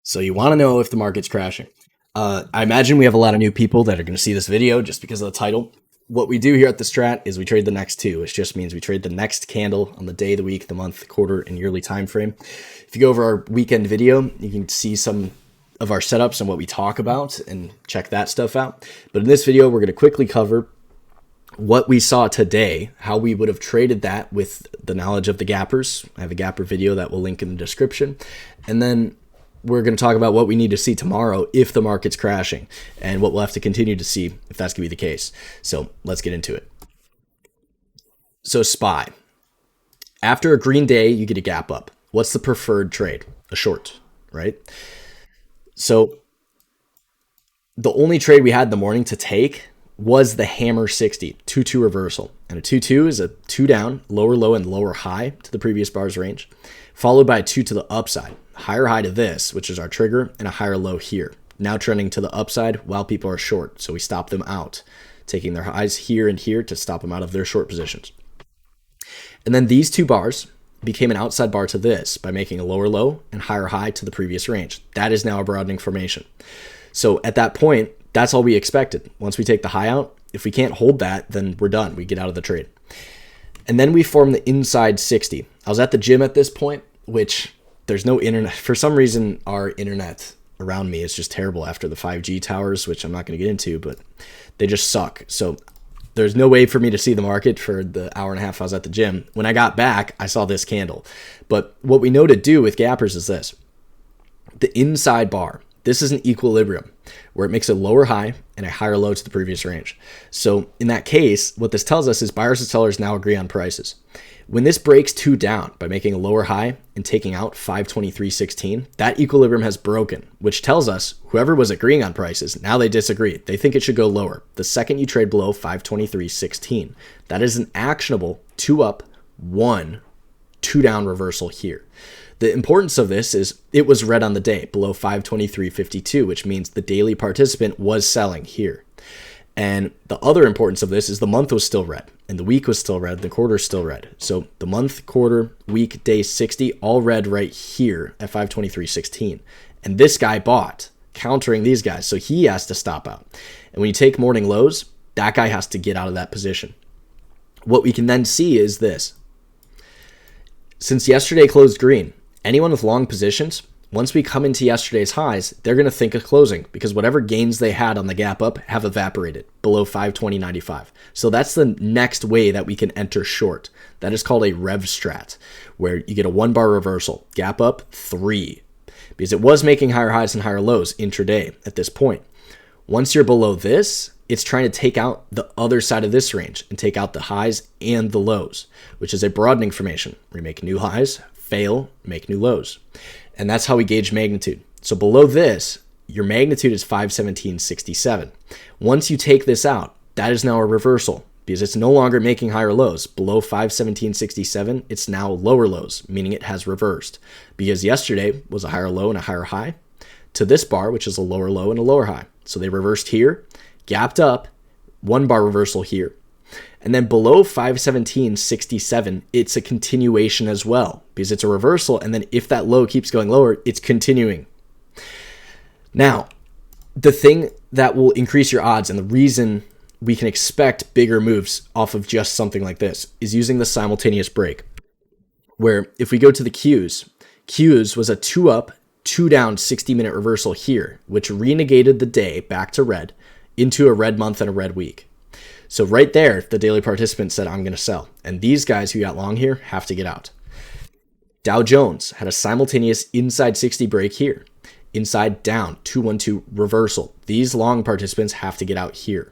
So you want to know if the market's crashing. I imagine we have a lot of new people that are going to see this video just because of the title. What we do here at TheStrat is we trade the next two, which just means we trade the next candle on the day, the week, the month, quarter, and yearly time frame. If you go over our weekend video, you can see some of our setups and what we talk about and check that stuff out. But in this video, we're going to quickly cover what we saw today, how we would have traded that with the knowledge of the gappers. I have a gapper video that will link in the description. And then we're going to talk about what we need to see tomorrow if the market's crashing and what we'll have to continue to see if that's going to be the case. So let's get into it. So SPY. After a green day, you get a gap up. What's the preferred trade? A short, right? So the only trade we had in the morning to take was the hammer 60, 2-2 reversal. And a 2-2 is a 2 down, lower low and lower high to the previous bar's range, followed by a 2 to the upside. Higher high to this, which is our trigger, and a higher low here. Now trending to the upside while people are short. So we stop them out, taking their highs here and here to stop them out of their short positions. And then these two bars became an outside bar to this by making a lower low and higher high to the previous range. That is now a broadening formation. So at that point, that's all we expected. Once we take the high out, if we can't hold that, then we're done. We get out of the trade. And then we form the inside 60. I was at the gym at this point, which there's no internet. For some reason, our internet around me is just terrible after the 5G towers, which I'm not going to get into, but they just suck. So there's no way for me to see the market for the hour and a half I was at the gym. When I got back, I saw this candle. But what we know to do with gappers is this. The inside bar, this is an equilibrium where it makes a lower high and a higher low to the previous range. So in that case, what this tells us is buyers and sellers now agree on prices. When this breaks 2 down by making a lower high and taking out 523.16, that equilibrium has broken, which tells us whoever was agreeing on prices, now they disagree. They think it should go lower. The second you trade below 523.16, that is an actionable 2 up, 1, 2 down reversal here. The importance of this is it was red on the day below 523.52, which means the daily participant was selling here. And the other importance of this is the month was still red and the week was still red. The quarter is still red. So the month, quarter, week, day 60, all red right here at 523.16. And this guy bought, countering these guys. So he has to stop out. And when you take morning lows, that guy has to get out of that position. What we can then see is this. Since yesterday closed green, anyone with long positions, once we come into yesterday's highs, they're going to think of closing because whatever gains they had on the gap up have evaporated below 520.95. So that's the next way that we can enter short. That is called a TheStrat, where you get a 1 bar reversal, gap up 3, because it was making higher highs and higher lows intraday at this point. Once you're below this, it's trying to take out the other side of this range and take out the highs and the lows, which is a broadening formation where you make new highs, fail, make new lows. And that's how we gauge magnitude. So below this, your magnitude is 517.67. Once you take this out, that is now a reversal because it's no longer making higher lows. Below 517.67, it's now lower lows, meaning it has reversed. Because yesterday was a higher low and a higher high to this bar, which is a lower low and a lower high. So they reversed here, gapped up, 1 bar reversal here. And then below 517.67, it's a continuation as well because it's a reversal. And then if that low keeps going lower, it's continuing. Now, the thing that will increase your odds and the reason we can expect bigger moves off of just something like this is using the simultaneous break. Where if we go to the Qs was a 2 up, 2 down 60-minute reversal here, which renegated the day back to red into a red month and a red week. So right there, the daily participant said, I'm going to sell. And these guys who got long here have to get out. Dow Jones had a simultaneous inside 60 break here. Inside down, 212 reversal. These long participants have to get out here.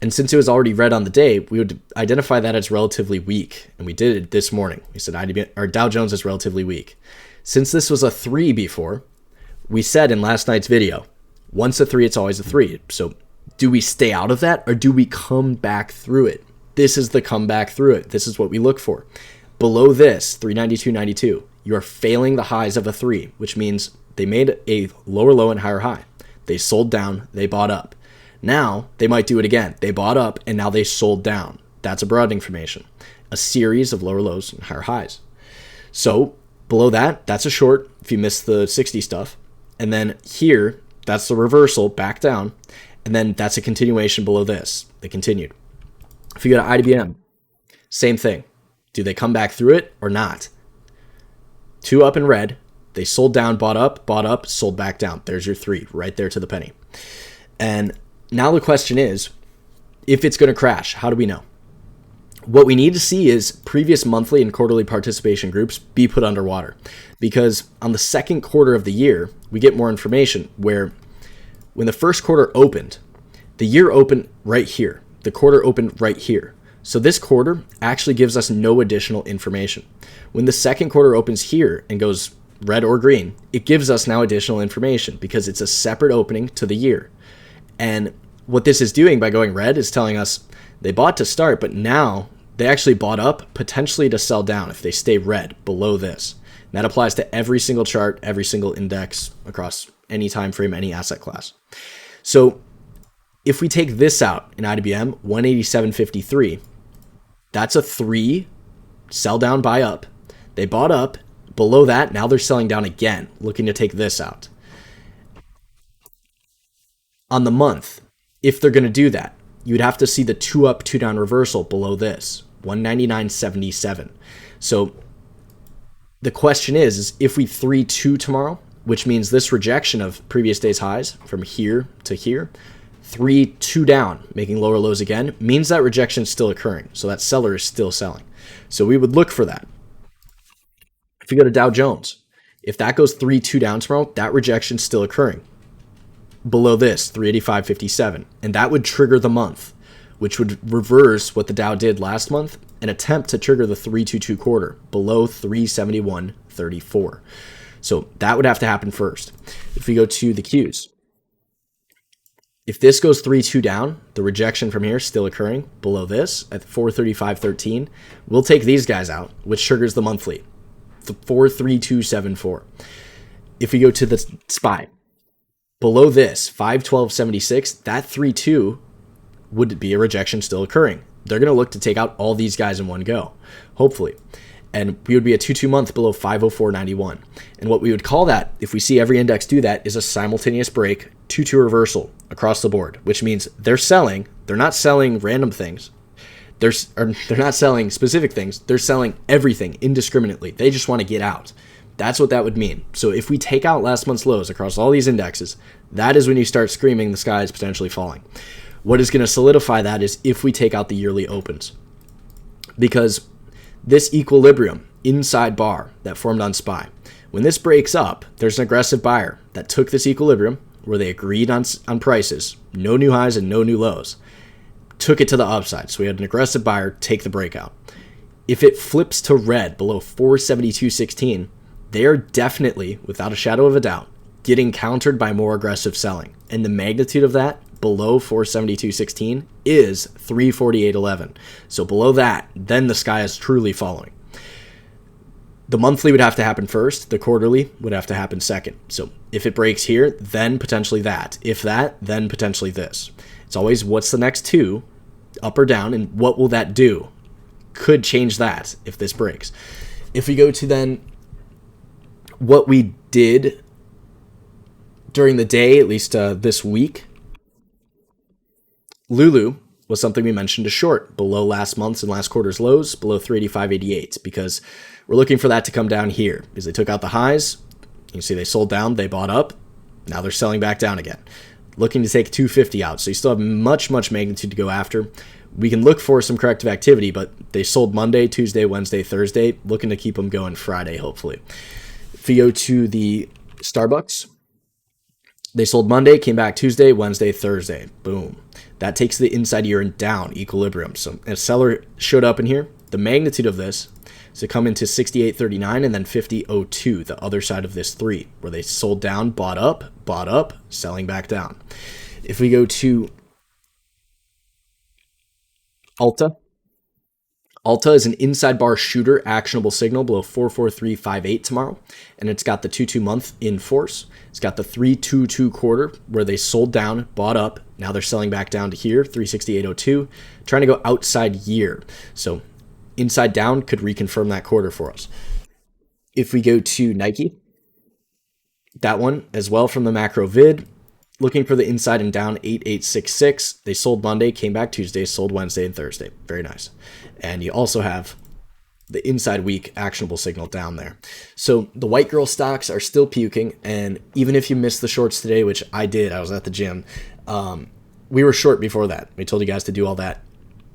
And since it was already red on the day, we would identify that as relatively weak. And we did it this morning. We said our Dow Jones is relatively weak. Since this was a 3 before, we said in last night's video, once a 3, it's always a 3. So do we stay out of that or do we come back through it? This is the comeback through it. This is what we look for. Below this, 392.92, you are failing the highs of a 3, which means they made a lower low and higher high. They sold down, they bought up. Now they might do it again. They bought up and now they sold down. That's a broadening formation, a series of lower lows and higher highs. So below that, that's a short if you miss the 60 stuff. And then here, that's the reversal back down. And then that's a continuation below this. They continued. If you go to IBM, same thing. Do they come back through it or not? 2 up in red. They sold down, bought up, sold back down. There's your 3 right there to the penny. And now the question is, if it's going to crash, how do we know? What we need to see is previous monthly and quarterly participation groups be put underwater, because on the second quarter of the year, we get more information where when the first quarter opened, the year opened right here. The quarter opened right here. So this quarter actually gives us no additional information. When the second quarter opens here and goes red or green, it gives us now additional information because it's a separate opening to the year. And what this is doing by going red is telling us they bought to start, but now they actually bought up potentially to sell down if they stay red below this. And that applies to every single chart, every single index across any time frame, any asset class. So if we take this out in IWM, 187.53, that's a 3 sell down, buy up. They bought up. Below that, now they're selling down again, looking to take this out. On the month, if they're going to do that, you'd have to see the 2 up, 2 down reversal below this, 199.77. So the question is if we 3-2 tomorrow, which means this rejection of previous day's highs from here to here, 3-2 down, making lower lows again, means that rejection is still occurring. So that seller is still selling. So we would look for that. If you go to Dow Jones, if that goes 3-2 down tomorrow, that rejection is still occurring. Below this, 385.57. And that would trigger the month, which would reverse what the Dow did last month and attempt to trigger the 322 quarter below 371.34. So that would have to happen first. If we go to the Qs, if this goes 3-2 down, the rejection from here is still occurring below this at 435.13. We'll take these guys out, which triggers the monthly, 432.74. If we go to the SPY, below this, 512.76, that 3-2 would be a rejection still occurring. They're going to look to take out all these guys in one go, hopefully. And we would be a 2-2 month below 504.91. And what we would call that, if we see every index do that, is a simultaneous break, 2-2 reversal across the board, which means they're selling. They're not selling random things. They're not selling specific things. They're selling everything indiscriminately. They just want to get out. That's what that would mean. So if we take out last month's lows across all these indexes, that is when you start screaming the sky is potentially falling. What is going to solidify that is if we take out the yearly opens. Because this equilibrium inside bar that formed on SPY, when this breaks up, there's an aggressive buyer that took this equilibrium where they agreed on prices, no new highs and no new lows, took it to the upside. So we had an aggressive buyer take the breakout. If it flips to red below 472.16, they are definitely, without a shadow of a doubt, getting countered by more aggressive selling. And the magnitude of that below 472.16 is 348.11. So below that, then the sky is truly falling. The monthly would have to happen first. The quarterly would have to happen second. So if it breaks here, then potentially that. If that, then potentially this. It's always what's the next 2, up or down, and what will that do? Could change that if this breaks. If we go to then what we did during the day, at least this week, Lulu was something we mentioned to short below last month's and last quarter's lows, below 385.88, because we're looking for that to come down here because they took out the highs. You see they sold down, they bought up. Now they're selling back down again. Looking to take 250 out. So you still have much magnitude to go after. We can look for some corrective activity, but they sold Monday, Tuesday, Wednesday, Thursday. Looking to keep them going Friday, hopefully. If you go to the Starbucks, they sold Monday, came back Tuesday, Wednesday, Thursday. Boom. That takes the inside ear and down equilibrium. So a seller showed up in here. The magnitude of this is to come into 68.39 and then 50.02, the other side of this 3, where they sold down, bought up, selling back down. If we go to Alta is an inside bar shooter actionable signal below 443.58 tomorrow, and it's got the 2-2 month in force. It's got the 3-2-2 quarter where they sold down, bought up. Now they're selling back down to here, 368.02, trying to go outside year. So inside down could reconfirm that quarter for us. If we go to Nike, That one as well from the macro vid. Looking for the inside and down 8866. They sold Monday, came back Tuesday, sold Wednesday and Thursday. Very nice. And you also have the inside week actionable signal down there. So the white girl stocks are still puking. And even if you missed the shorts today, which I did, I was at the gym, we were short before that. We told you guys to do all that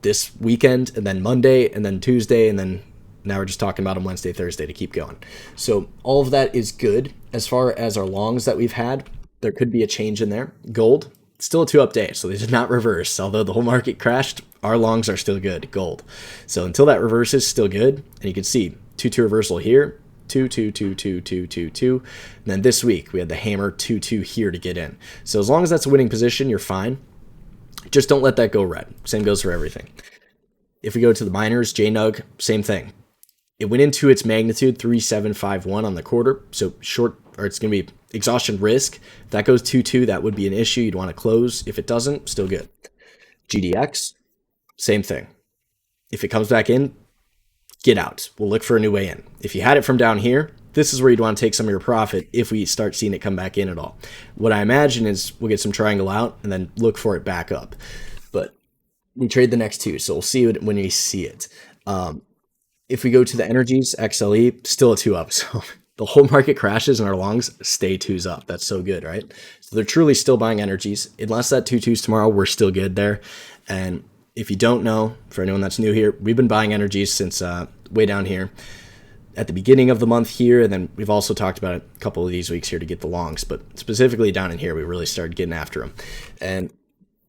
this weekend and then Monday and then Tuesday and then now we're just talking about them Wednesday, Thursday to keep going. So all of that is good. As far as our longs that we've had, there could be a change in there. Gold, still a 2-up day, so they did not reverse. Although the whole market crashed, our longs are still good, gold. So until that reverses, still good. And you can see 2-2 reversal here, 2-2-2-2-2-2-2. And then this week, we had the hammer 2-2 here to get in. So as long as that's a winning position, you're fine. Just don't let that go red. Same goes for everything. If we go to the miners, JNUG, same thing. It went into its magnitude 3751 on the quarter, so short, or it's going to be exhaustion risk. If that goes 2-2, that would be an issue. You'd want to close. If it doesn't, still good. GDX, same thing. If it comes back in, get out. We'll look for a new way in. If you had it from down here, this is where you'd want to take some of your profit if we start seeing it come back in at all. What I imagine is we'll get some triangle out and then look for it back up. But we trade the next two, so we'll see it when we see it. If we go to the energies, XLE, still a 2-up. So the whole market crashes and our longs stay 2s up. That's so good, right? So they're truly still buying energies. Unless that 2-2s tomorrow, we're still good there. And if you don't know, for anyone that's new here, we've been buying energies since way down here at the beginning of the month here. And then we've also talked about a couple of these weeks here to get the longs. But specifically down in here, we really started getting after them. And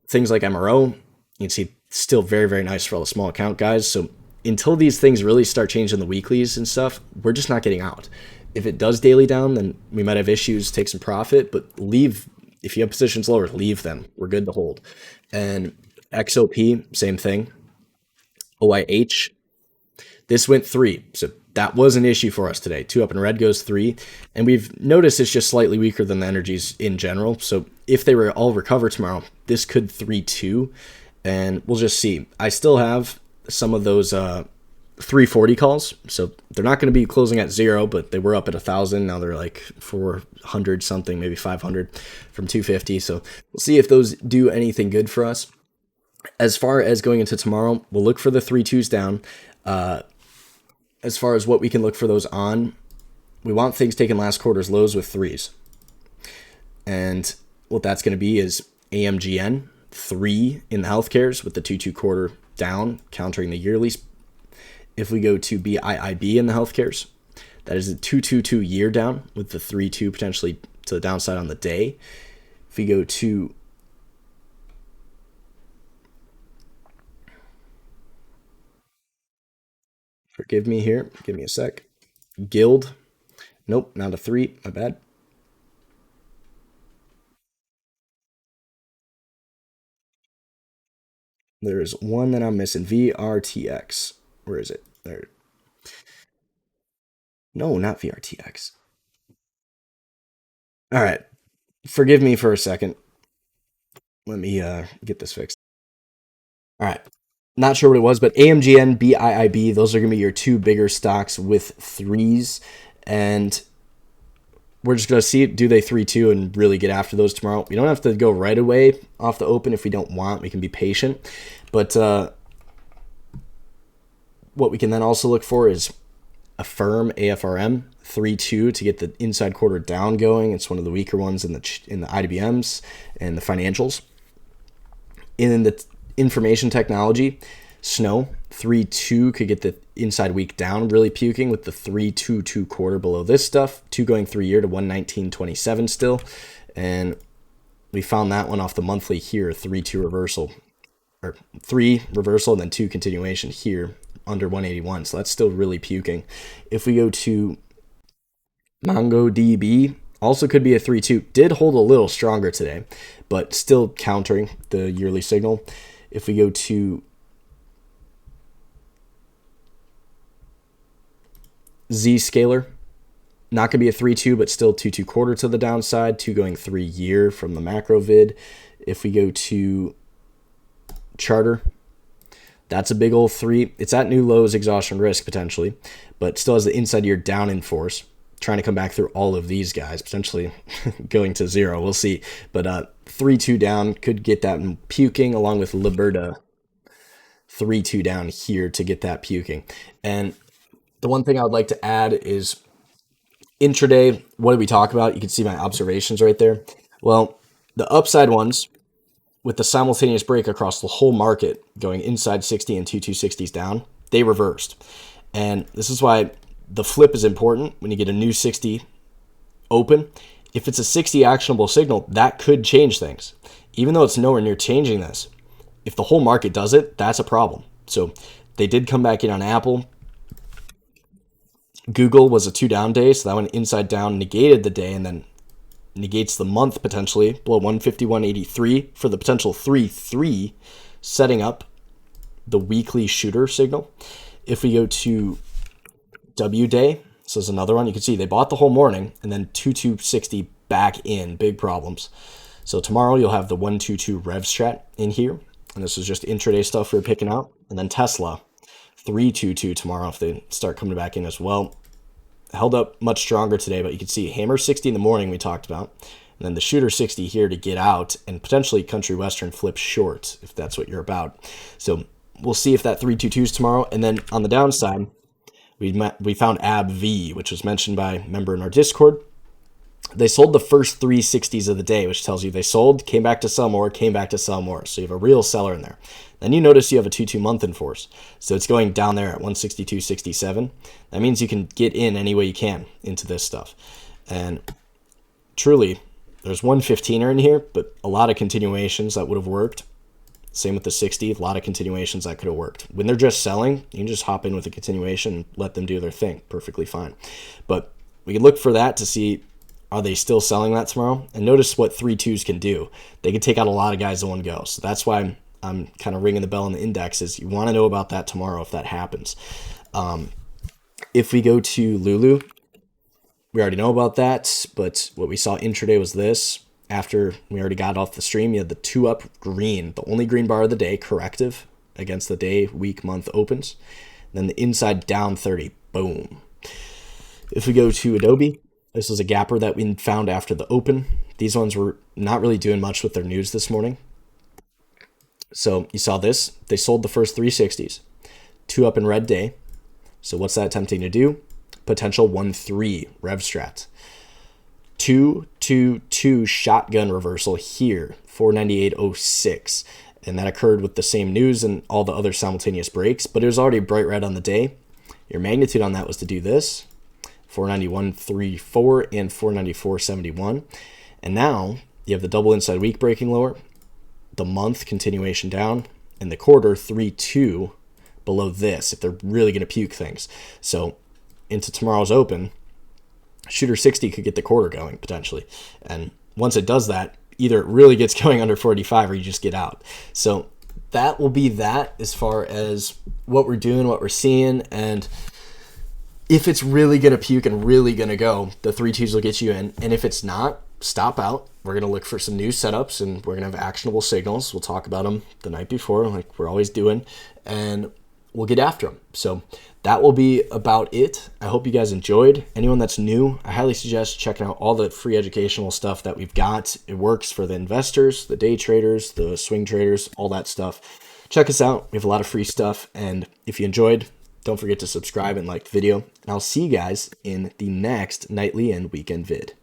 things like MRO, you can see still very, very nice for all the small account guys. So until these things really start changing the weeklies and stuff, we're just not getting out. If it does daily down, then we might have issues, take some profit, but leave. If you have positions lower, leave them. We're good to hold. And XOP, same thing. OIH, this went 3. So that was an issue for us today. 2 up and red goes 3. And we've noticed it's just slightly weaker than the energies in general. So if they were all recover tomorrow, this could 3-2. And we'll just see. I still have some of those 340 calls, so they're not going to be closing at 0, but they were up at 1,000. Now they're like 400 something, maybe 500 from 250. So we'll see if those do anything good for us. As far as going into tomorrow, we'll look for the 3-2s down. As far as what we can look for those on, we want things taking last quarter's lows with 3s. And what that's going to be is AMGN 3 in the healthcares with the 2-2 quarter down, countering the yearlies. If we go to BIIB in the healthcares, that is a 2-2-2 year down with the 3-2 potentially to the downside on the day. If we go to forgive me here, give me a sec. Guild, nope, not a 3, my bad. There's one that I'm missing. VRTX. Where is it? There. No, not VRTX. All right. Forgive me for a second. Let me get this fixed. All right. Not sure what it was, but AMGN, BIIB, those are going to be your 2 bigger stocks with 3s. And we're just going to see, do they 3-2 and really get after those tomorrow? We don't have to go right away off the open if we don't want. We can be patient. But what we can then also look for is a firm AFRM 3-2 to get the inside quarter down going. It's one of the weaker ones in the IDBMs and the financials. In the information technology, Snow 3-2 could get the inside week down, really puking with the 3-2-2 quarter below this stuff. 2 going 3 year to 119.27 still. And we found that one off the monthly here, 3-2 reversal. Or 3 reversal and then 2 continuation here under 181. So that's still really puking. If we go to MongoDB, also could be a 3-2. Did hold a little stronger today, but still countering the yearly signal. If we go to Zscaler, not going to be a 3-2, but still 2-2 quarter to the downside, 2 going 3 year from the macro vid. If we go to Charter, that's a big old 3. It's at new lows, exhaustion risk potentially, but still has the inside year down in force. trying to come back through all of these guys, potentially going to zero. We'll see. But 3-2 down could get that puking, along with Liberta 3-2 down here to get that puking. And the one thing I would like to add is intraday. What did we talk about? You can see my observations right there. Well, the upside ones with the simultaneous break across the whole market going inside 60 and 260s down, they reversed. And this is why the flip is important when you get a new 60 open. If it's a 60 actionable signal, that could change things. Even though it's nowhere near changing this, if the whole market does it, that's a problem. So they did come back in on Apple. Google was a 2 down day, so that went inside down, negated the day, and then negates the month potentially below 151.83 for the potential 3-3, setting up the weekly shooter signal. If we go to W day, so there's another one, you can see they bought the whole morning and then 2260 back in, big problems. So tomorrow you'll have the 122 TheStrat in here, and this is just intraday stuff we're picking out. And then Tesla 322 tomorrow if they start coming back in as well. Held up much stronger today, but you can see hammer 60 in the morning we talked about, and then the shooter 60 here to get out, and potentially country western flip short if that's what you're about. So we'll see if that 322 is tomorrow. And then on the downside, we found ABV, which was mentioned by a member in our Discord. They sold the first 360s of the day, which tells you they sold, came back to sell more, came back to sell more. So you have a real seller in there. Then you notice you have a 2-2 month in force. So it's going down there at 162.67. That means you can get in any way you can into this stuff. And truly, there's 115er in here, but a lot of continuations that would have worked. Same with the 60, a lot of continuations that could have worked. When they're just selling, you can just hop in with a continuation and let them do their thing. Perfectly fine. But we can look for that to see, are they still selling that tomorrow? And notice what 3-2s can do. They can take out a lot of guys in one go. So that's why I'm kind of ringing the bell on the indexes. You want to know about that tomorrow if that happens. If we go to Lulu, we already know about that. But what we saw intraday was this. After we already got off the stream, you had the 2-up green, the only green bar of the day, corrective against the day, week, month opens. Then the inside down 30, boom. If we go to Adobe, this was a gapper that we found after the open. These ones were not really doing much with their news this morning. So you saw this. They sold the first 360s. 2-up in red day. So what's that attempting to do? Potential 1-3 TheStrat. 2-2-2 shotgun reversal here, 498.06. And that occurred with the same news and all the other simultaneous breaks, but it was already bright red on the day. Your magnitude on that was to do this, 491.34 and 494.71. And now you have the double inside week breaking lower, the month continuation down, and the quarter 3-2 below this if they're really going to puke things. So into tomorrow's open, shooter 60 could get the quarter going potentially. And once it does that, either it really gets going under 45 or you just get out. So that will be that as far as what we're doing, what we're seeing. And if it's really going to puke and really going to go, the 3-2s will get you in. And if it's not, stop out. We're going to look for some new setups and we're going to have actionable signals. We'll talk about them the night before, like we're always doing, and we'll get after them. So that will be about it. I hope you guys enjoyed. Anyone that's new, I highly suggest checking out all the free educational stuff that we've got. It works for the investors, the day traders, the swing traders, all that stuff. Check us out. We have a lot of free stuff. And if you enjoyed, don't forget to subscribe and like the video. And I'll see you guys in the next nightly and weekend vid.